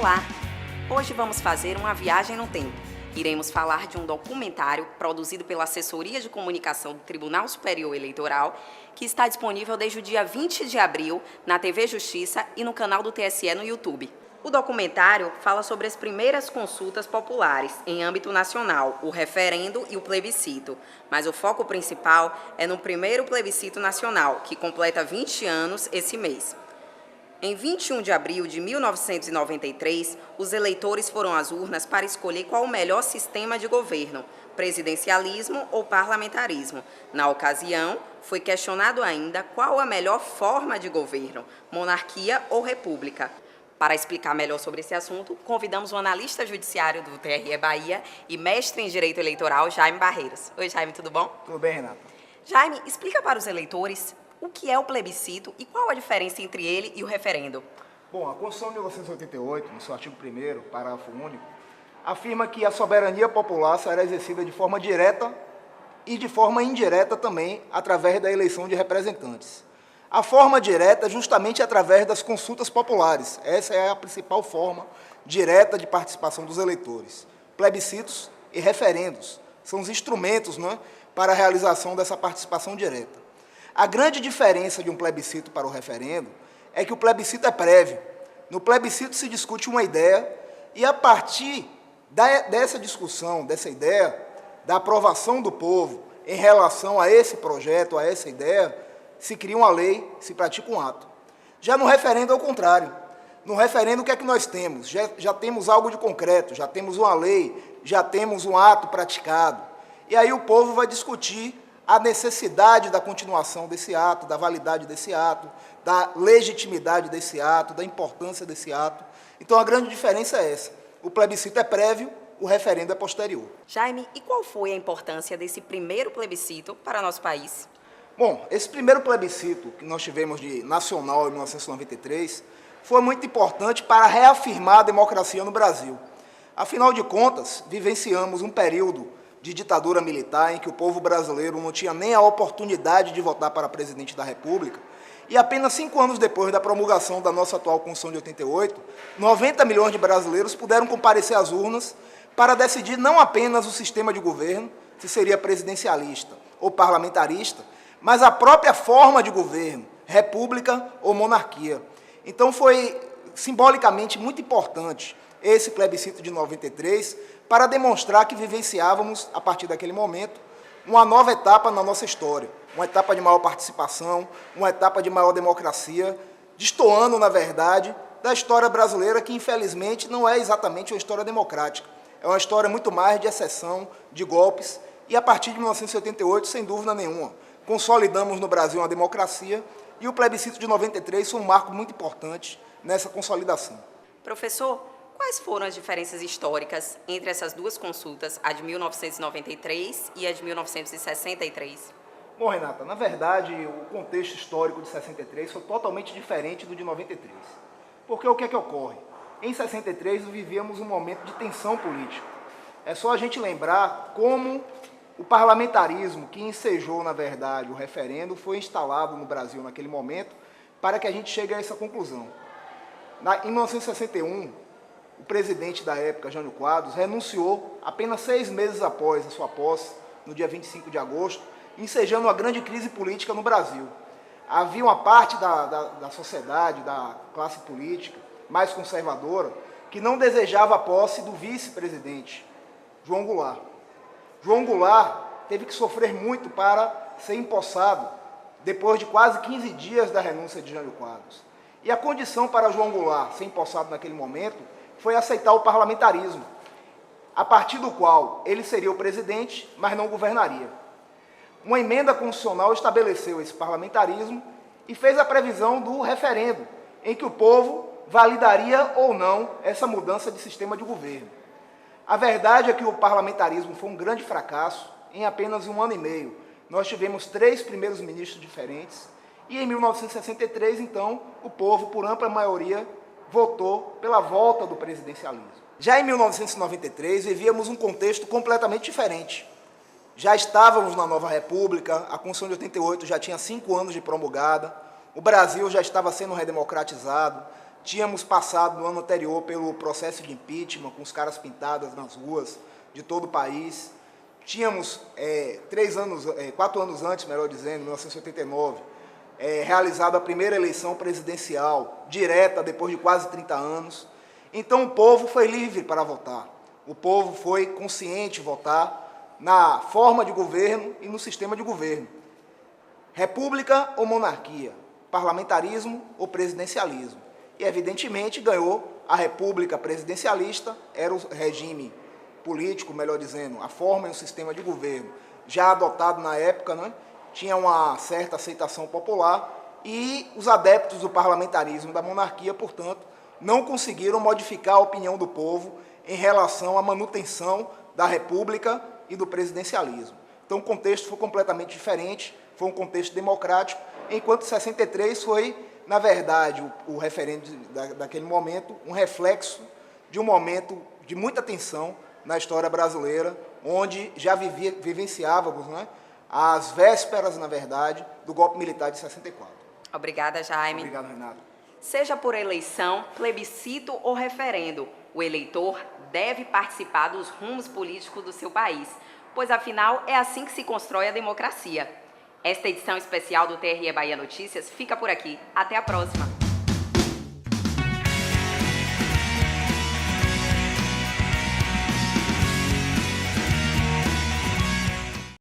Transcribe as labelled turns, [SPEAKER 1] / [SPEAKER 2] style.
[SPEAKER 1] Olá! Hoje vamos fazer uma viagem no tempo. Iremos falar de um documentário produzido pela Assessoria de Comunicação do Tribunal Superior Eleitoral, que está disponível desde o dia 20 de abril na TV Justiça e no canal do TSE no YouTube. O documentário fala sobre as primeiras consultas populares em âmbito nacional, o referendo e o plebiscito, mas o foco principal é no primeiro plebiscito nacional, que completa 20 anos esse mês. Em 21 de abril de 1993, os eleitores foram às urnas para escolher qual o melhor sistema de governo, presidencialismo ou parlamentarismo. Na ocasião, foi questionado ainda qual a melhor forma de governo, monarquia ou república. Para explicar melhor sobre esse assunto, convidamos o analista judiciário do TRE Bahia e mestre em Direito Eleitoral, Jaime Barreiros. Oi, Jaime, tudo bom?
[SPEAKER 2] Tudo bem, Renata.
[SPEAKER 1] Jaime, explica para os eleitores o que é o plebiscito e qual a diferença entre ele e o referendo.
[SPEAKER 2] Bom, a Constituição de 1988, no seu artigo 1º, parágrafo único, afirma que a soberania popular será exercida de forma direta e de forma indireta também, através da eleição de representantes. A forma direta é justamente através das consultas populares. Essa é a principal forma direta de participação dos eleitores. Plebiscitos e referendos são os instrumentos, para a realização dessa participação direta. A grande diferença de um plebiscito para o referendo é que o plebiscito é prévio. No plebiscito se discute uma ideia e, a partir dessa discussão, dessa ideia, da aprovação do povo em relação a esse projeto, a essa ideia, se cria uma lei, se pratica um ato. Já no referendo é o contrário. No referendo o que é que nós temos? Já temos algo de concreto, já temos uma lei, já temos um ato praticado. E aí o povo vai discutir a necessidade da continuação desse ato, da validade desse ato, da legitimidade desse ato, da importância desse ato. Então a grande diferença é essa. O plebiscito é prévio, o referendo é posterior.
[SPEAKER 1] Jaime, e qual foi a importância desse primeiro plebiscito para nosso país?
[SPEAKER 2] Bom, esse primeiro plebiscito que nós tivemos de nacional em 1993 foi muito importante para reafirmar a democracia no Brasil. Afinal de contas, vivenciamos um período de ditadura militar em que o povo brasileiro não tinha nem a oportunidade de votar para presidente da República, e apenas 5 anos depois da promulgação da nossa atual Constituição de 88, 90 milhões de brasileiros puderam comparecer às urnas para decidir não apenas o sistema de governo, se seria presidencialista ou parlamentarista, mas a própria forma de governo, república ou monarquia. Então foi simbolicamente muito importante esse plebiscito de 93 para demonstrar que vivenciávamos, a partir daquele momento, uma nova etapa na nossa história, uma etapa de maior participação, uma etapa de maior democracia, destoando, na verdade, da história brasileira, que infelizmente não é exatamente uma história democrática. É uma história muito mais de exceção, de golpes, e a partir de 1988, sem dúvida nenhuma, consolidamos no Brasil uma democracia, e o plebiscito de 93 foi um marco muito importante nessa consolidação.
[SPEAKER 1] Professor, quais foram as diferenças históricas entre essas duas consultas, a de 1993 e a de 1963?
[SPEAKER 2] Bom, Renata, na verdade, o contexto histórico de 63 foi totalmente diferente do de 93. Porque o que é que ocorre? Em 63, vivíamos um momento de tensão política. É só a gente lembrar como o parlamentarismo que ensejou, na verdade, o referendo foi instalado no Brasil naquele momento para que a gente chegue a essa conclusão. Em 1961, o presidente da época, Jânio Quadros, renunciou apenas 6 meses após a sua posse, no dia 25 de agosto, ensejando uma grande crise política no Brasil. Havia uma parte da sociedade, da classe política mais conservadora, que não desejava a posse do vice-presidente, João Goulart. João Goulart teve que sofrer muito para ser empossado, depois de quase 15 dias da renúncia de Jânio Quadros. E a condição para João Goulart ser empossado naquele momento foi aceitar o parlamentarismo, a partir do qual ele seria o presidente, mas não governaria. Uma emenda constitucional estabeleceu esse parlamentarismo e fez a previsão do referendo, em que o povo validaria ou não essa mudança de sistema de governo. A verdade é que o parlamentarismo foi um grande fracasso. Em apenas 1 ano e meio, nós tivemos 3 primeiros ministros diferentes, e em 1963, então, o povo, por ampla maioria, votou pela volta do presidencialismo. Já em 1993, vivíamos um contexto completamente diferente. Já estávamos na nova república, a Constituição de 88 já tinha 5 anos de promulgada, o Brasil já estava sendo redemocratizado, Tínhamos passado no ano anterior pelo processo de impeachment, com os caras pintadas nas ruas de todo o país. Tínhamos, 4 anos antes, melhor dizendo, em 1989, realizado a primeira eleição presidencial direta depois de quase 30 anos. Então o povo foi livre para votar. O povo foi consciente votar na forma de governo e no sistema de governo. República ou monarquia? Parlamentarismo ou presidencialismo? E, evidentemente, ganhou a república presidencialista, era o regime político, melhor dizendo, a forma e o sistema de governo já adotado na época, né? Tinha uma certa aceitação popular e os adeptos do parlamentarismo da monarquia, portanto, não conseguiram modificar a opinião do povo em relação à manutenção da república e do presidencialismo. Então, o contexto foi completamente diferente, foi um contexto democrático, enquanto 63 foi, na verdade, o referendo daquele momento, um reflexo de um momento de muita tensão na história brasileira, onde já vivenciávamos, né, as vésperas, na verdade, do golpe militar de 64.
[SPEAKER 1] Obrigada, Jaime.
[SPEAKER 2] Obrigado, Renato.
[SPEAKER 1] Seja por eleição, plebiscito ou referendo, o eleitor deve participar dos rumos políticos do seu país, pois, afinal, é assim que se constrói a democracia. Esta edição especial do TRE Bahia Notícias fica por aqui. Até a próxima!